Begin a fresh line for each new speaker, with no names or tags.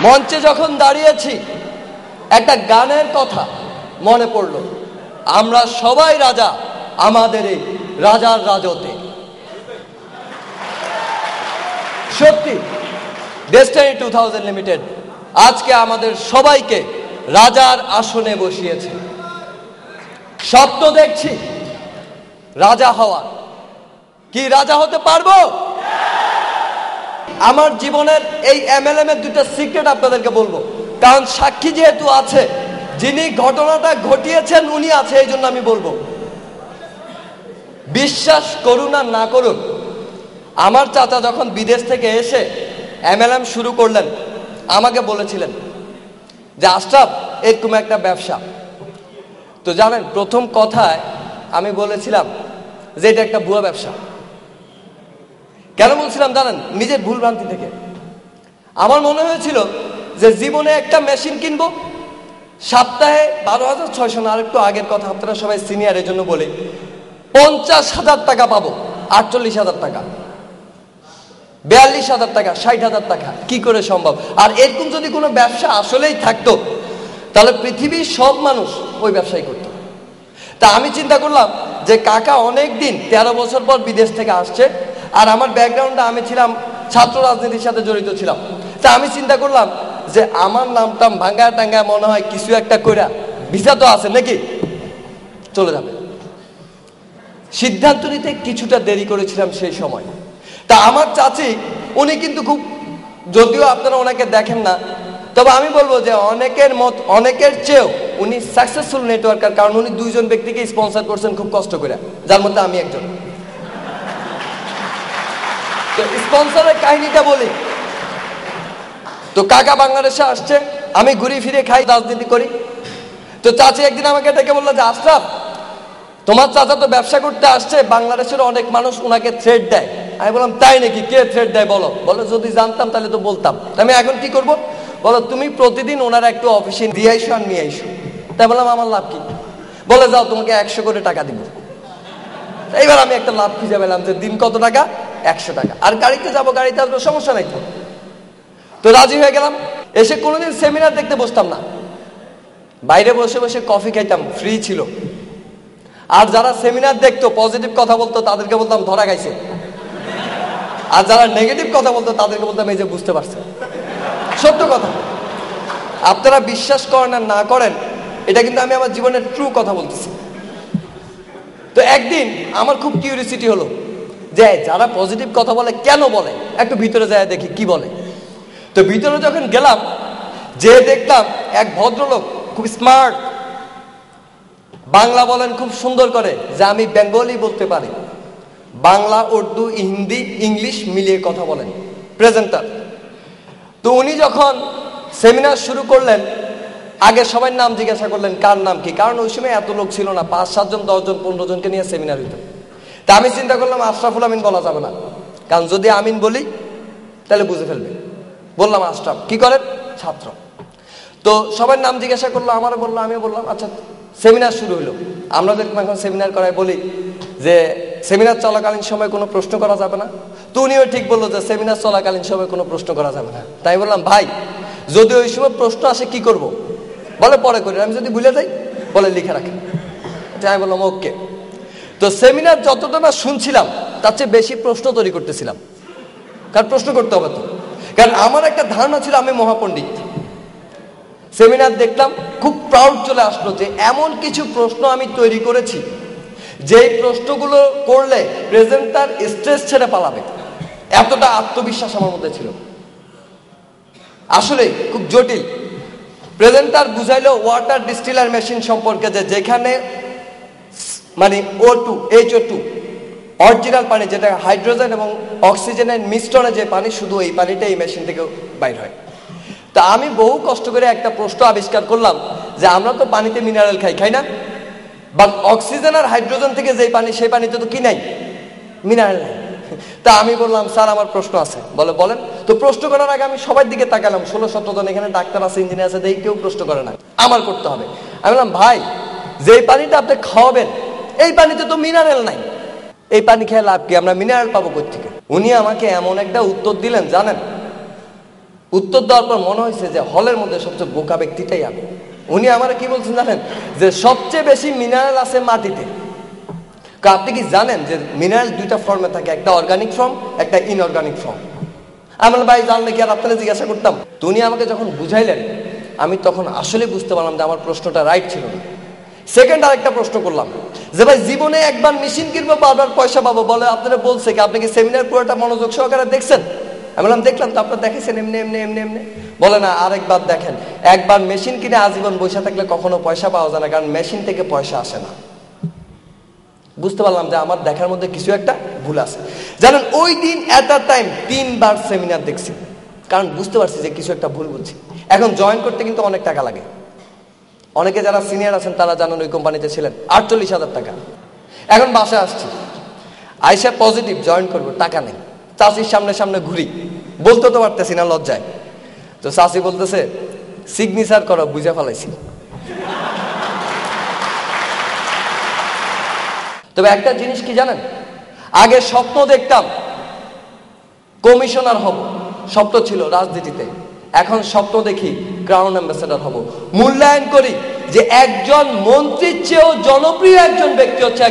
মঞ্চে যখন দাঁড়িয়েছি একটা গানের কথা মনে পড়ল, আমরা সবাই রাজা আমাদের এই রাজার রাজতে। সত্যি ডেস্টিনি 2000 লিমিটেড আজকে আমাদের সবাইকে রাজার আসনে বসিয়েছে। স্বপ্ন দেখছি রাজা হওয়ার। কি রাজা হতে পারবো? আমার জীবনের এই MLM এর দুটো সিক্রেট আপনাদেরকে বলবো, কারণ সাক্ষী যেহেতু আছে, যিনি ঘটনাটা ঘটিয়েছেন উনি আছে, এই জন্য আমি বলবো। বিশ্বাস করুন আর না করুন, আমার চাচা যখন বিদেশ থেকে এসে MLM শুরু করলেন, আমাকে বলেছিলেন যে আশরাফ এরকম একটা ব্যবসা। তো জানেন, প্রথম কথায় আমি বলেছিলাম যে এটা একটা ভুয়া ব্যবসা। কেন বলছিলাম জানেন? নিজের ভুল ভ্রান্তি থেকে। আমার মনে হয়েছিল যে জীবনে একটা মেশিন কিনবো, সপ্তাহে 12,600 না, আর একটু আগের কথা, আপনারা সবাই সিনিয়র এই জন্য বলি, 50,000 টাকা পাবো, 48,000 টাকা, 42,000 টাকা, 60,000 টাকা। কি করে সম্ভব? আর এরকম যদি কোনো ব্যবসা আসলেই থাকতো তাহলে পৃথিবীর সব মানুষ ওই ব্যবসাই করতো। তা আমি চিন্তা করলাম যে কাকা অনেক দিন 13 বছর পর বিদেশ থেকে আসছে, আর আমার ব্যাকগ্রাউন্ডে আমি ছিলাম ছাত্র রাজনীতির সাথে জড়িত ছিলাম। তা আমি চিন্তা করলাম যে আমার নামটা ভাঙ্গা টাঙ্গা মনে হয় কিছু একটা কইরা, ভিসা তো আছে নাকি, চলে যাবে। সিদ্ধান্ত নিতে কিছুটা দেরি করেছিলাম সেই সময়। তা আমার চাচি উনি কিন্তু খুব, যদিও আপনারা ওনাকে দেখেন না, তবে আমি বলবো যে অনেকের চেয়েও উনি সাকসেসফুল নেটওয়ার্কার, কারণ উনি 2 জন ব্যক্তিকে স্পন্সর করছেন খুব কষ্ট করে, যার মধ্যে আমি একজন। তো স্পন্সরের কাহিনীটা বলি। তো কাকা বাংলাদেশে আসছে, আমি ঘুরে ফিরে খাই, রাজনীতি করি। তো চাচি একদিন আমাকে ডেকে বললো যে আশরাফ, তোমার চাচা তো ব্যবসা করতে আসছে, বাংলাদেশের অনেক মানুষ ওনাকে থ্রেট দেয়। আমি বললাম তাই নাকি? কে থ্রেট দেয় বলো? বলো যদি জানতাম তাহলে তো বলতাম। আমি এখন কি করব? বলো তুমি প্রতিদিন ওনারা একটু অফিসে দিয়ে আইসো আর নিয়ে আইসো। তাই বললাম আমার লাভ কি? বলে যাও তোমাকে 100 করে টাকা দিব। এইবার আমি একটা লাভ খুঁজে পেলাম যে দিন কত টাকা? 100 টাকা। আর গাড়িতে যাবো, গাড়িতে আসবো, সমস্যা নাই তো। তো রাজি হয়ে গেলাম। এসে কোনোদিন সেমিনার দেখতে বসতাম না, বাইরে বসে বসে কফি খাইতাম, ফ্রি ছিল। আর যারা সেমিনার দেখতো, পজিটিভ কথা বলতো, তাদেরকে বলতাম ধরা খাইছে। আর যারা নেগেটিভ কথা বলতো তাদেরকে বলতাম এই যে বুঝতে পারছে। সত্য কথা, আপনারা বিশ্বাস করেন আর না করেন, এটা কিন্তু আমি আমার জীবনের ট্রু কথা বলতেছি। তো একদিন আমার খুব কিউরিয়াসিটি হলো যে যারা পজিটিভ কথা বলে কেন বলে, একটু ভিতরে যায় দেখি কি বলে। তো ভিতরে যখন গেলাম, যে দেখলাম এক ভদ্রলোক খুব স্মার্ট, বাংলা বলেন খুব সুন্দর করে, যে আমি বেঙ্গলি বলতে পারি, বাংলা, উর্দু, হিন্দি, ইংলিশ মিলিয়ে কথা বলেন, প্রেজেন্টার। তো উনি যখন সেমিনার শুরু করলেন, আগে সবাই নাম জিজ্ঞাসা করলেন কার নাম কি, কারণ ওই সময় এত লোক ছিল না, 5-7 জন, 10 জন, 15 জনকে নিয়ে সেমিনার হইত। তা আমি চিন্তা করলাম আশরাফুল আমিন বলা যাবে না, কারণ যদি আমিন বলি তাহলে বুঝে ফেলবে। বললাম আশরাফ। কি করেন? ছাত্র। তো সবার নাম জিজ্ঞাসা করলো, আমারও বললো, আমিও বললাম। আচ্ছা, সেমিনার শুরু হলো। আমরা যখন এখন সেমিনার করাই বলি যে সেমিনার চলাকালীন সময় কোনো প্রশ্ন করা যাবে না। তো উনিও ঠিক বললো যে সেমিনার চলাকালীন সময় কোনো প্রশ্ন করা যাবে না। তাই বললাম ভাই, যদি ওই সময় প্রশ্ন আসে কি করব? বলে পরে করি। আমি যদি ভুলে যাই বলে লিখে রাখেন। আমি বললাম ওকে। তো সেমিনার যতটা না শুনছিলাম তার চেয়ে বেশি প্রশ্ন তৈরি করতেছিলাম, কারণ প্রশ্ন করতে হবে তো। কারণ আমার একটা ধারণা ছিল আমি মহাপণ্ডিত। সেমিনার দেখলাম, খুব প্রাউড চলে আসলো যে এমন কিছু প্রশ্ন আমি তৈরি করেছি যেই প্রশ্নগুলো করলে প্রেজেন্টার স্ট্রেস ছেড়ে পালাবে, এতটা আত্মবিশ্বাস আমার মধ্যে ছিল। আসলে খুব জটিল। প্রেজেন্টার বুঝাইলো ওয়াটার ডিস্টিলার মেশিন সম্পর্কে, যে যেখানে মানে O2, HO2 অরিজিনাল পানি, যেটা হাইড্রোজেন এবং অক্সিজেনের মিশ্রণে যে পানি, শুধু এই পানিটা এই মেশিন থেকে বাইর হয়। তা আমি বহু কষ্ট করে একটা প্রশ্ন আবিষ্কার করলাম যে আমরা তো পানিতে মিনারেল খাই না, বাট অক্সিজেন আর হাইড্রোজেন থেকে যে পানি, সেই পানিতে তো কি নাই? মিনারেল নাই। তা আমি বললাম স্যার আমার প্রশ্ন আছে। বলে বলেন। তো প্রশ্ন করার আগে আমি সবার দিকে তাকালাম, 16-17 জন এখানে ডাক্তার আছে, ইঞ্জিনিয়ার আছে, দেখি কেউ প্রশ্ন করে না, আমার করতে হবে। আমি বললাম ভাই, যেই পানিটা আপনি খাওয়াবেন এই পানিতে তো মিনারেল নাই, এই পানি খেয়ে লাভ কি? আমরা মিনারেল পাবো কোথা থেকে? উনি আমাকে এমন একটা উত্তর দিলেন জানেন, উত্তর দেওয়ার পর মনে হয়েছে যে হলের মধ্যে সবচেয়ে বোকা ব্যক্তিটাই আমি। উনি আমার কি বলছেন জানেন, যে সবচেয়ে বেশি মিনারেল আছে মাটিতে। আপনি কি জানেন যে মিনারেল দুইটা ফর্মে থাকে, একটা অর্গানিক ফর্ম, একটা ইনঅর্গানিক ফর্ম। আমার ভাই জানলে কি আর আপনারা জিজ্ঞাসা করতাম? তো উনি আমাকে যখন বুঝাইলেন আমি তখন আসলে বুঝতে পারলাম যে আমার প্রশ্নটা রাইট ছিল না। সেকেন্ড আরেকটা প্রশ্ন করলাম যে ভাই জীবনে একবার মেশিন কিনবো বারবার পয়সা পাবো, বলে আপনারা বলছে কি, আপনি কি সেমিনার পুরোটা মনোযোগ সহকারে দেখছেন? আমি বললাম দেখলাম। তো আপনারা দেখেছেন এমনি এমনি এমনি এমনি? বলে না, আরেকবার দেখেন। একবার মেশিন কিনে আজীবন বসে থাকলে কখনো পয়সা পাওয়া যায় না, কারণ মেশিন থেকে পয়সা আসে না। বুঝতে পারলাম যে আমার দেখার মধ্যে কিছু একটা ভুল আছে। জানেন ওই দিন এট আ টাইম 3 বার সেমিনার দেখছি, কারণ বুঝতে পারছি যে কিছু একটা ভুল বলছি। এখন জয়েন করতে কিন্তু অনেক টাকা লাগে। অনেকে যারা সিনিয়র আছেন তারা জানেন ওই কোম্পানিতে ছিলেন, 48,000 টাকা। এখন বাসায় আসছি, আইসা পজিটিভ জয়েন করবো, টাকা নেই। চাষির সামনে সামনে ঘুরি, বলতে তো পারতেছি না লজ্জায়। তো চাষি বলতেছে সিগনেচার করো, বুঝে ফেলাইছি। তবে একটা জিনিস কি জানেন, আগে স্বপ্ন দেখতাম কমিশনার হব, স্বপ্ন ছিল রাজনীতিতে। এখন স্বপ্ন দেখি ক্রাউন অ্যাম্বাসেডর হব। মূল্যায়ন করি যে একজন মন্ত্রীর চেয়েও জনপ্রিয় একজন ব্যক্তি হচ্ছে